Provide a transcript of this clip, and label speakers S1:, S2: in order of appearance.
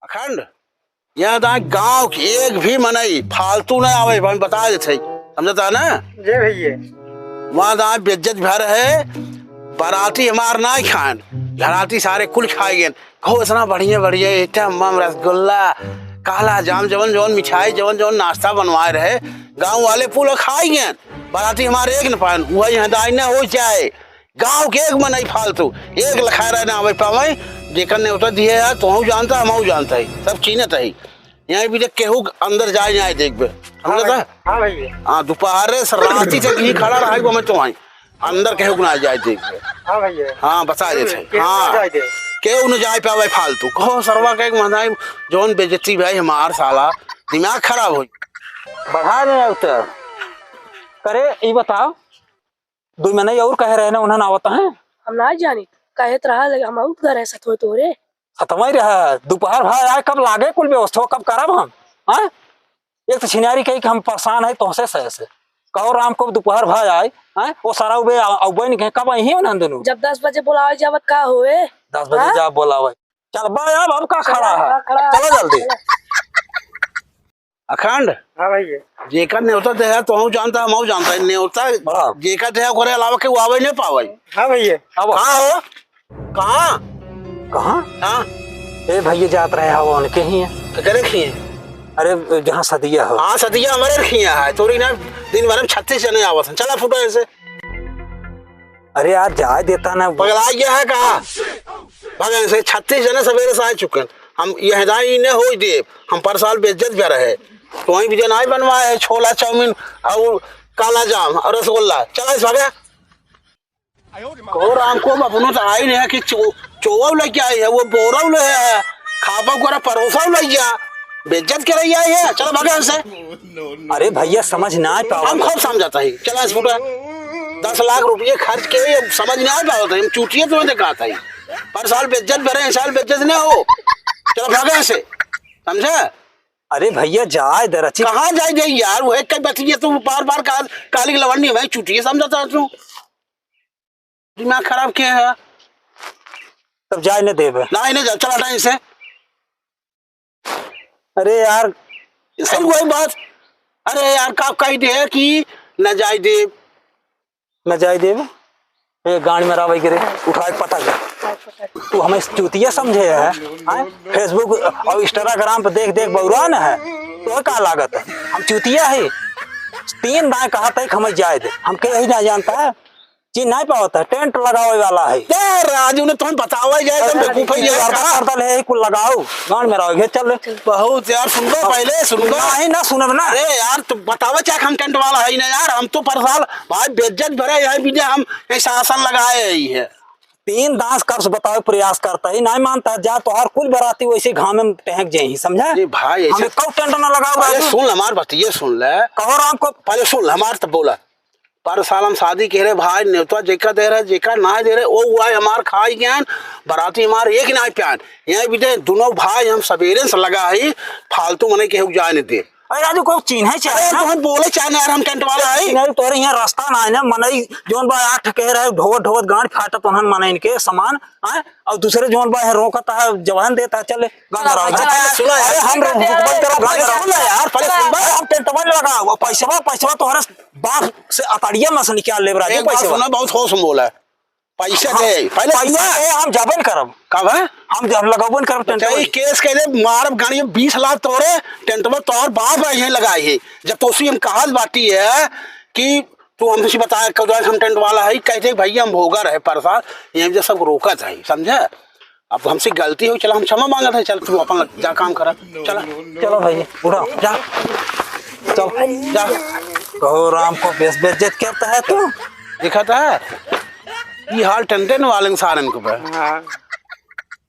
S1: अखंड यहाँ गांव की एक भी मनई फालतू न आवे बता देते समझता ना
S2: जी भैया।
S1: वहाँ दाँ बेज्जत भर है बाराती हमार ना खान घराती सारे कुल खाए गए कहो इतना बढ़िया बढ़िया इतना रसगुल्ला काला जाम जवन जवन मिठाई जवन जवन नाश्ता बनवाए रहे गांव वाले पूरा खाए गए बाराती हमारे एक न पान वही हदाई न हो जाए गांव के एक मनई फालतू एक लखाए रहे ना आवे पावे जेकर ने उतर दिए है तो जानता हम जानता है सब चीनत है यहाँ भी देख केहू अंदर जाए जाए देख बे समझता है।
S2: हाँ भैया।
S1: हाँ दोपहर राती तक ही खड़ा रहा है मैं तो आई अंदर केहू ना जाए देख बे।
S2: हाँ भैया।
S1: हाँ बता देते हाँ केहू न जाए पावे फालतू कहो सरवा के महंगाई जौन बेइज्जती भाई हमार साला दिमाग खराब हो
S3: बढ़ा दे उतर करे ये बताओ 2 महीने और कह रहे ना उन्हें आवता है
S4: हम ना जानी कहत रहा हम आउट घर ऐसा थोड़े तोरे
S3: खत्म ही रहा दोपहर भाई आए कब लागे कुल व्यवस्था कब करब हम हाँ एक तो छिनारी कही कि हम परेशान है तुमसे से कहो राम को दोपहर भाई आए हैं वो सारा उबे अबे नहीं कब आई उन्हें दोनों
S4: जब 10 बजे बुलावे जावत का होए
S3: 10 बजे जा बोलावे चल भाई अब का खड़ा है चलो जल्दी
S1: अखंड।
S2: हाँ भैया।
S1: जेकर न्योता दे तो जानता हम जानता है न्योता जेकर दे करे अलावा के आवे नहीं पावे।
S2: हाँ भैया।
S1: अब कहाँ हो कहाँ
S3: कहाँ
S1: हाँ
S3: ए भैया जात रहे हो उनके ही है
S1: करे खिए
S3: अरे जहाँ सदिया हो
S1: हाँ सदिया हमारे खिया है तोरी ना दिन भर में 36 जने आवत चला फुटो ऐसे
S3: अरे यार जाए देता ना
S1: पगला गया है कहा भगन से 36 जने सवेरे से आ चुके हम ये हदाई ने हो दे हम पर साल बेइज्जत कर रहे तो वही भी जनाई बनवाए है छोला चाउमीन और काला जाम और रसगुल्ला चला इस भागे को राम को अपनों तो आई नहीं कि चोवा लग आई है वो बोरा ले है खापा को परोसा लग गया बेइज्जत कर रही है चलो भागे हमसे।
S3: अरे भैया समझ ना आ पाओ
S1: हम खूब समझाता है चला इस फुटा 10 लाख रुपये खर्च के समझ नहीं आ पाता हम चूटिए तुम्हें दिखाता है पर साल बेइज्जत भरे साल बेइज्जत नहीं हो चलो भागे से समझे।
S3: अरे भैया जाए दर अच्छी
S1: कहाँ जाए दे यार वो एक बतिए तुम बार बार काली लवड़नी भाई चूटिए समझाता तू दिमाग खराब किया है
S3: तब जाए न देवे
S1: ना इन्हें चला टाइम से
S3: अरे यार
S1: सही वही बात अरे यार का कही दे कि न जाए दे
S3: न जाए देवे गाड़ी में रावई गिरे उठा के पटा गया तू हमें चूतिया समझे है फेसबुक और इंस्टाग्राम पे देख देख बउरा न है तो क्या लागत है हम चूतिया है 3 दाएं कहा था हमें जाए दे हमके यही ना जानता है जी नहीं पाता टेंट लगावे वाला है
S1: यार राजू ने तुम्हें बतावा जाए तुम बेवकूफ
S3: है कुल लगाओ गांव में रहोगे चल
S1: बहुत यार सुन लो पहले सुन लो
S3: नहीं ना सुनब ना
S1: अरे यार तुम बतावा क्या हम टेंट वाला है ना यार हम तो पर साल भाई बेइज्जत भरे है बीजे हम शासन लगाए ही है
S3: 3 दास कर बताओ प्रयास करता है नहीं मानता जा तो हर कुल बराती वैसे घाम में टहक जाए समझा
S1: भाई
S3: हमें कब टेंट ना लगाओ
S1: सुन हमार बात ये सुन ले
S3: कहो राम को
S1: पहले सुन हमार तब बोला पर साल हम शादी कह रहे भाई न्योता जेका दे रहे जेका ना दे रहे वो हुआ है हमार खाई ज्ञान बराती हमारे एक ना प्यान यहाँ भी दे दोनों भाई हम सवेरे से लगा ही फालतू मने केहू जाए नहीं दे
S3: अरे राजू को चिन्ह चाहे
S1: तो हम बोले चाहे यार हम टेंट वाला है
S3: नहीं तोरे यहाँ रास्ता ना है ना मनई जोन बा 8 कह रहे ढोवत ढोवत गांठ फाटत उन्हन मन इनके सामान है और दूसरे जोन बा है रोकता है जवान देता है चले
S1: सुनो यार
S3: हम यार हम टेंट वाले लगा वो पैसा तोहरे बाप से अतड़िया में से निकाल ले राजू पैसा
S1: सुना बहुत होश में बोला पैसा दे पहले
S3: हम जबन करब
S1: कब है
S3: हम जब लगाबन करब टेंट
S1: केस कह दे मारब गाड़ी में 20 लाख तोरे टेंट में तोहर बाप है यहीं लगाई है जब तो उसी हम कहा बाटी है कि तू हमसे बताया कब हम टेंट वाला है कहते भैया हम भोगा रहे पर साल यहाँ जो सब रोका था समझे अब हमसे गलती हो चला हम क्षमा मांगा था चल तू अपन जा काम करा चला
S3: चलो भाई उठा जा चल जा कहो राम को बेइज्जत करता है तू
S1: दिखाता है ये हाल टेंटन वाले सारन को
S2: हाँ।